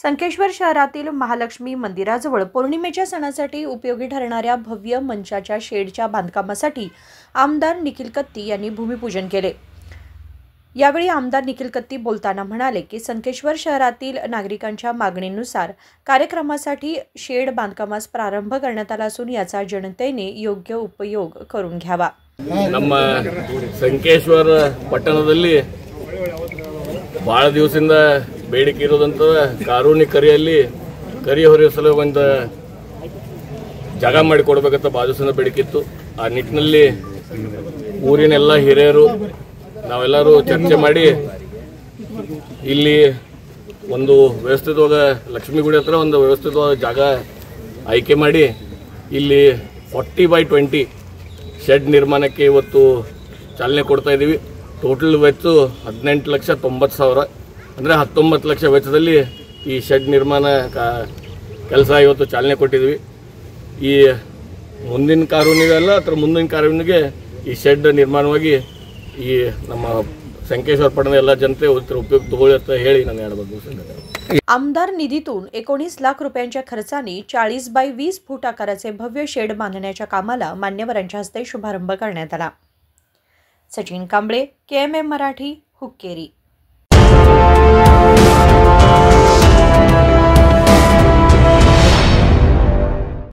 संकेश्वर शहरातील महालक्ष्मी मंदिराजवळ पौर्णिमेच्या सणासाठी उपयोगी ठरणाऱ्या भव्य मंचाच्या शेडच्या बांधकामासाठी आमदार निखिल कत्ती यांनी भूमिपूजन केले। यावेळी आमदार निखिल कत्ती बोलताना म्हणाले की संकेश्वर शहरातील नागरिकांच्या मागणीनुसार कार्यक्रमासाठी शेड बांधकामास प्रारंभ करण्यात आला असून याचा जनतेने योग्य उपयोग करून घ्यावा। ನಮ್ಮ ಸಂಕೇಶ್ವರ ಪಟ್ಟಣದಲ್ಲಿ ಬಹಳ ದಿವಸದಿಂದ ಬೇಡಿಕೆ ಇರೋದಂತ ಕಾರೂಣಿ ಕರಿಯಲ್ಲಿ ಕರಿ ಹೊರೆಸಲು ಒಂದು ಜಾಗ ಮಾಡಿ ಕೊಡಬೇಕಂತ ಬಹಳ ದಿವಸದಿಂದ ಬೇಡಿಕೆ ಇತ್ತು। ಆ ನಿಟ್ಟಿನಲ್ಲಿ ಊರಿನ ಎಲ್ಲ ಹಿರಿಯರು ನಾವೆಲ್ಲರೂ ಚರ್ಚೆ ಮಾಡಿ ಇಲ್ಲಿ ಒಂದು ವ್ಯವಸ್ಥಿತವಾದ ಲಕ್ಷ್ಮೀಗುಡಿ ಹತ್ರ ಒಂದು ವ್ಯವಸ್ಥಿತವಾದ ಜಾಗ ಆಯ್ಕೆ ಮಾಡಿ ಇಲ್ಲಿ 40x20 ಶೆಡ್ ನಿರ್ಮಾಣಕ್ಕೆ ಇವತ್ತು ಚಾಲನೆ ಕೊಡ್ತಾ ಇದ್ದೀವಿ। ಟೋಟಲ್ ವೆಚ್ಚ 18,90,000 ಅಂದರೆ 19 ಲಕ್ಷ ವೆಚ್ಚದಲ್ಲಿ ಈ ಶೆಡ್ ನಿರ್ಮಾಣ ಕೆಲಸ ಇವತ್ತು ಚಾಲನೆ ಕೊಟ್ಟಿದ್ದೀವಿ। ಈ ಮುಂದಿನ ಕಾನೂನಿಗೆ ಅಲ್ಲ ಅಥವಾ ಮುಂದಿನ ಕಾನೂನಿಗೆ ಈ ಶೆಡ್ ನಿರ್ಮಾಣವಾಗಿ ಈ ನಮ್ಮ संकेश्वर पडणे ಎಲ್ಲ ಜನತೆ उपयोग ತಗೊಳ್ಳಿ ಅಂತ ಹೇಳಿ ನಾನು ಹೇಳಬಹುದು। आमदार निधीतून 19 लाख रुपयांच्या खर्चाने 40x20 फूट आकाराचे भव्य शेड बांधण्याच्या कामाला मान्यवरांच्या हस्ते शुभारंभ करण्यात आला। सचिन कांबळे, KMM मराठी, हुक्केरी।